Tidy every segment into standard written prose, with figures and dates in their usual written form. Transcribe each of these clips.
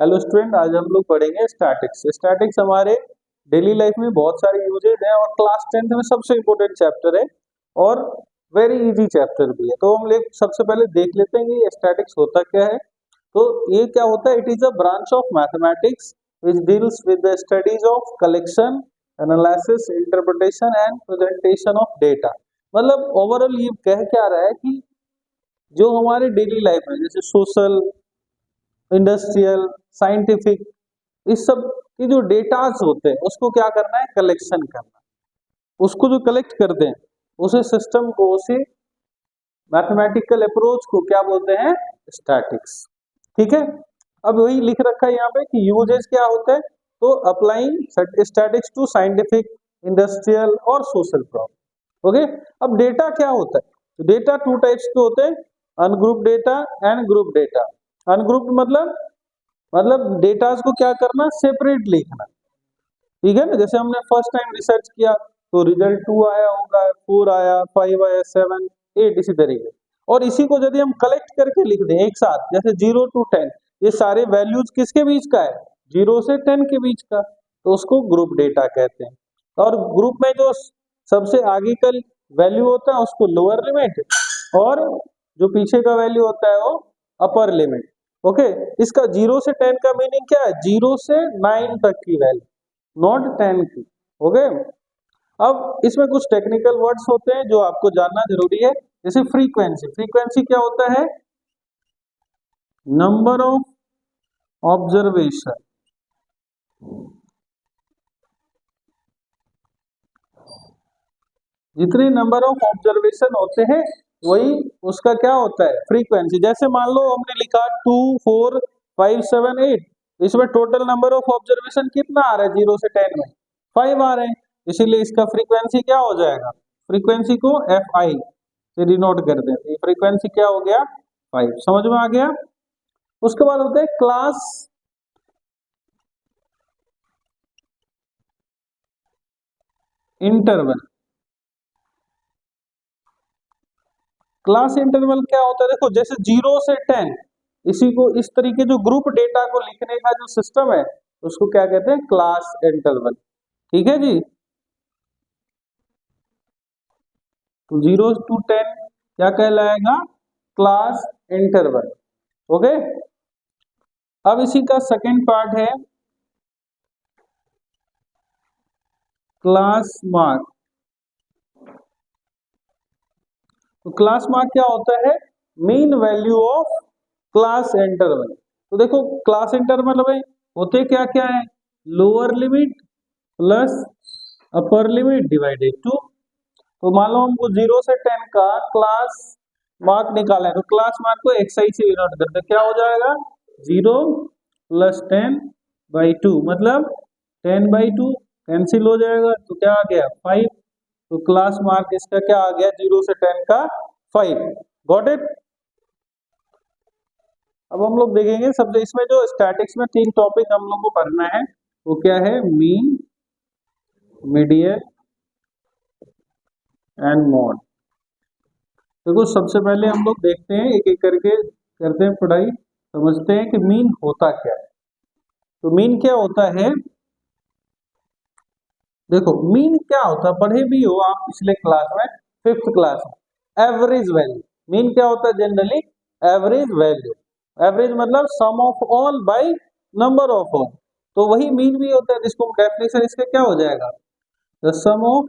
Hello student, आज हम लोग पढ़ेंगे स्टैटिक्स। स्टैटिक्स हमारे डेली लाइफ में बहुत सारे यूजेज हैं और क्लास 10th में सबसे इम्पोर्टेंट चैप्टर है और वेरी इजी चैप्टर भी है। तो हम लोग सबसे पहले देख लेते हैं कि स्टैटिक्स होता क्या है। तो ये क्या होता है? It is a branch of mathematics which deals with the studies of collection, analysis, interpretation and presentation of data. मतलब ओवरऑल ये कह क्या रहा है कि जो हमारे डेली लाइफ में जैसे सोशल, इंडस्ट्रियल, साइंटिफिक, इस सब के जो डेटाज होते हैं उसको क्या करना है? कलेक्शन करना। उसको जो कलेक्ट करते हैं उसे सिस्टम को, उसे मैथमेटिकल अप्रोच को क्या बोलते हैं? स्टैटिक्स। ठीक है। अब वही लिख रखा है यहाँ पे कि यूजेस क्या होता है। तो applying statics to scientific, industrial और सोशल प्रॉब्लम। ओके। अब डेटा क्या होता है? तो डेटा टू टाइप्स के होते हैं, ungroup data and group data. Ungrouped मतलब डेटाज को क्या करना? सेपरेट लिखना। ठीक है ना। जैसे हमने फर्स्ट टाइम रिसर्च किया तो रिजल्ट 2 आया होगा, 4 आया, 5 आया, 7, 8, इसी तरीके। और इसी को यदि हम कलेक्ट करके लिख दें एक साथ, जैसे 0 to 10, ये सारे वैल्यूज किसके बीच का है? 0 से 10 के बीच का, तो उसको ग्रुप डेटा कहते हैं। और ग्रुप में जो सबसे आगे का वैल्यू होता है उसको लोअर लिमिट, और जो पीछे का वैल्यू होता है वो अपर लिमिट। ओके। इसका 0 से 10 का मीनिंग क्या है? 0 से 9 तक की वैल्यू, नॉट 10 की। ओके। अब इसमें कुछ टेक्निकल वर्ड्स होते हैं जो आपको जानना जरूरी है। जैसे फ्रीक्वेंसी। फ्रीक्वेंसी क्या होता है? Number of observation. जितने नंबर ऑफ ऑब्जर्वेशन होते हैं वही उसका क्या होता है? फ्रीक्वेंसी। जैसे मान लो हमने लिखा 2, 4, 5, 7, 8, इसमें टोटल नंबर ऑफ ऑब्जर्वेशन कितना आ रहा है? 0 से 10 में 5 आ रहे हैं, इसीलिए इसका फ्रीक्वेंसी क्या हो जाएगा? फ्रीक्वेंसी को FI से डिनोट कर देते हैं। फ्रीक्वेंसी क्या हो गया? 5। समझ में आ गया। उसके बाद होता है क्लास इंटरवल। क्लास इंटरवल क्या होता है? देखो, जैसे 0 से 10, इसी को इस तरीके जो ग्रुप डेटा को लिखने का जो सिस्टम है उसको क्या कहते हैं? Class interval. ठीक है जी। तो 0 to 10 क्या कहलाएगा? Class interval. ओके। अब इसी का सेकेंड पार्ट है क्लास मार्क। तो क्लास मार्क क्या होता है? Mean value of class interval. तो देखो, क्लास इंटरवल में होते क्या क्या है? Lower limit plus upper limit divided two. तो मान लो हमको 0 से 10 का क्लास मार्क निकाला है, तो क्लास मार्क को XI से डिनोट करते हैं। क्या हो जाएगा? 0 प्लस 10/2, मतलब 10/2 कैंसिल हो जाएगा, तो क्या आ गया? 5। तो क्लास मार्क इसका क्या आ गया? 0 से 10 का 5। Got it. अब हम लोग देखेंगे सबसे इसमें जो स्टैटिक्स में 3 टॉपिक हम लोग को पढ़ना है, वो क्या है? Mean, median and mod. देखो, सबसे पहले हम लोग देखते हैं, एक एक करके करते हैं पढ़ाई, समझते हैं कि मीन होता क्या है। तो मीन क्या होता है? देखो, मीन क्या होता है, पढ़े भी हो आप पिछले क्लास में, 5th क्लास में। Average value. मीन क्या होता है? Generally average value. एवरेज मतलब sum of all by number of all. तो वही मीन भी होता है, जिसको डेफिनेशन इसका क्या हो जाएगा? The sum of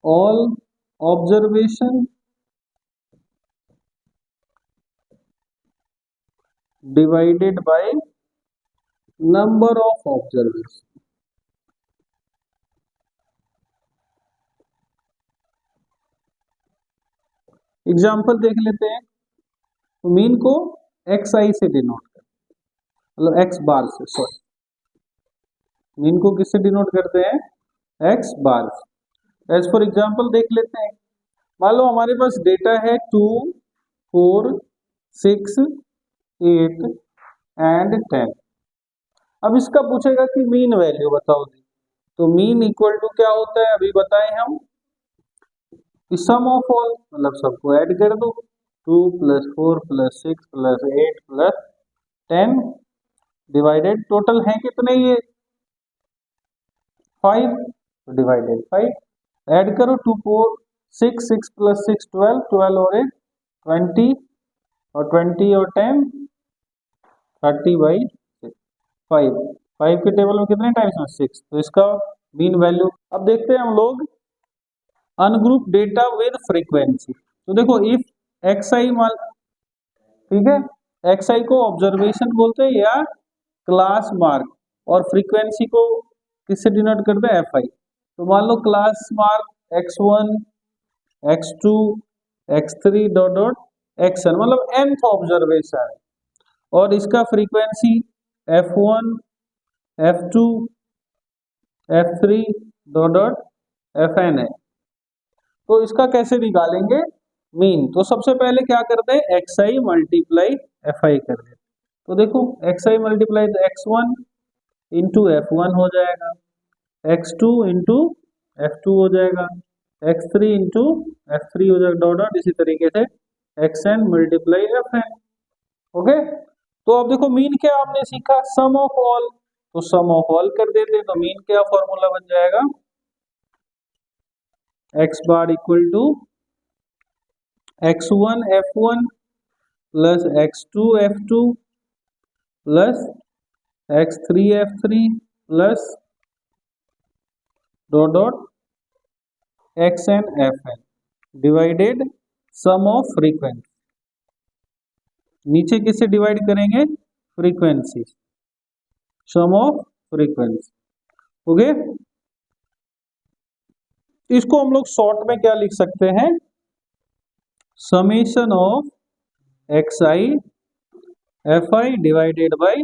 all observation divided by number of observation. Example देख लेते हैं। तो मीन को XI से डिनोट करते हैं, मतलब X बार से, सॉरी, मीन को किससे डिनोट करते हैं? X बार से। एज फॉर एग्जाम्पल देख लेते हैं। मान लो हमारे पास डेटा है 2, 4, 6, 8 एंड 10। अब इसका पूछेगा कि मीन वैल्यू बताओ जी। तो मीन इक्वल टू क्या होता है? अभी बताएं हम कि सम ऑफ ऑल, मतलब सबको ऐड कर दो। 2 + 4 + 6 + 8 + 10 डिवाइडेड टोटल है कितने ये 5 डिवाइडेड 5 ऐड करो 2 4 6 6 + 6 12 12 और 8 20 और 20 और 10 30/6 5 5 के टेबल में कितने टाइम्स में 6 तो इसका मीन वैल्यू अब देखते हैं हम लोग अनग्रुप डेटा विद फ्रीक्वेंसी तो देखो इफ xi मान ठीक है xi को ऑब्जर्वेशन बोलते हैं या क्लास मार्क और फ्रीक्वेंसी को किससे डिनोट करते हैं fi तो मान लो class mark x1 x2 x3 dot dot xn मतलब nth ऑब्जर्वेशन है और इसका frequency f1 f2 f3 dot dot fn है तो इसका कैसे निकालेंगे मीन तो सबसे पहले क्या करते हैं xi मल्टीप्लाई fi कर देते तो देखो xi multiply x1 into f1 हो जाएगा x2 इंटू f2 हो जाएगा x3 इंटू f3 हो जाएगा डॉट डॉट इसी तरीके से xn मल्टीप्लाई fn ओके तो अब देखो मीन क्या आपने सीखा सम ऑफ ऑल तो सम ऑफ ऑल कर देते तो मीन क्या फॉर्मूला बन जाएगा x bar equal to x1 f1 plus x2 f2 plus x3 f3 plus dot dot xn fn divided sum of frequency नीचे किससे डिवाइड करेंगे frequency sum of frequency okay इसको हम लोग शॉर्ट में क्या लिख सकते हैं summation of xi fi divided by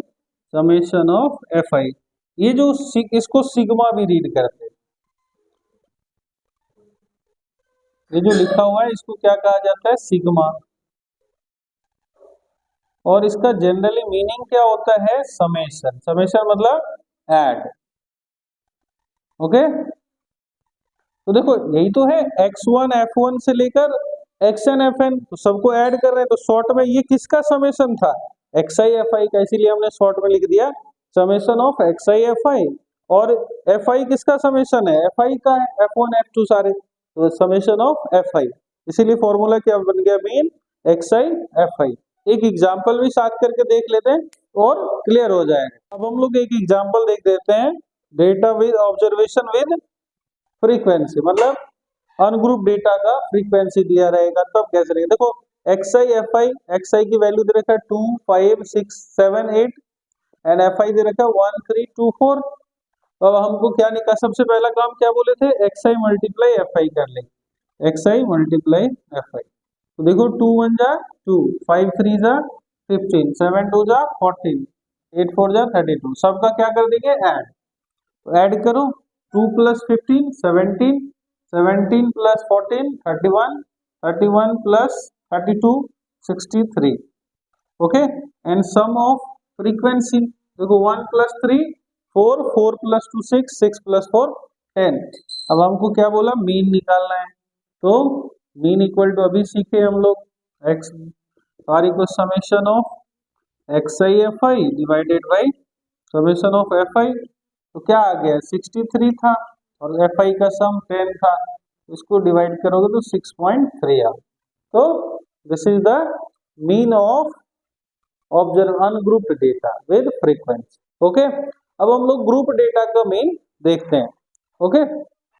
summation of fi ये जो इसको सिग्मा भी रीड करते हैं ये जो लिखा हुआ है इसको क्या कहा जाता है सिग्मा और इसका जनरली मीनिंग क्या होता है समेशन समेशन मतलब ऐड ओके तो देखो यही तो है x1 f1 से लेकर xn fn तो सबको ऐड कर रहे हैं तो शॉर्ट में ये किसका समेशन था xi fi का इसीलिए हमने शॉर्ट में लिख दिया समेशन ऑफ xi fi और fi किसका समेशन है fi का है f1 f2 सारे तो समेशन ऑफ fi इसीलिए फॉर्मूला क्या बन गया मीन xi fi एक एग्जाम्पल भी साथ करके देख लेते हैं और क्लियर हो जाएगा अब हम लोग एक एग्जाम्पल देख देते हैं data with observation with frequency मतलब अनग्रुप डेटा का फ्रीक्वेंसी दिया रहेगा तब कैसे रहेगा देखो xi की वैल्यू दे रखा है 2 5 6 7 8 एंड fi दे रखा है 1 3 2 4 अब हमको क्या निकाल सबसे पहला काम क्या बोले थे xi मल्टीप्लाई fi कर लेंगे xi मल्टीप्लाई fi तो देखो 2 1 जा 2 5 3 जा 15 7 2 जा 14 8 4 जा 32 सबका क्या कर देंगे ऐड तो ऐड करो 2 + 15 17 17 + 14 31 31 + 32 63 okay and sum of frequency देखो 1 + 3 4 4 + 2 6 6 + 4 10 अब हमको क्या बोला मीन निकालना है तो मीन इक्वल टू अभी सीखे हम लोग x are equal summation of xi fi divided by summation of fi तो क्या आ गया 63 था और fi का सम 10 था इसको डिवाइड करोगे तो 6.3 आ तो this is the mean of observe ungrouped data with frequency okay अब हम लोग ग्रुप डेटा का मीन देखते हैं ओके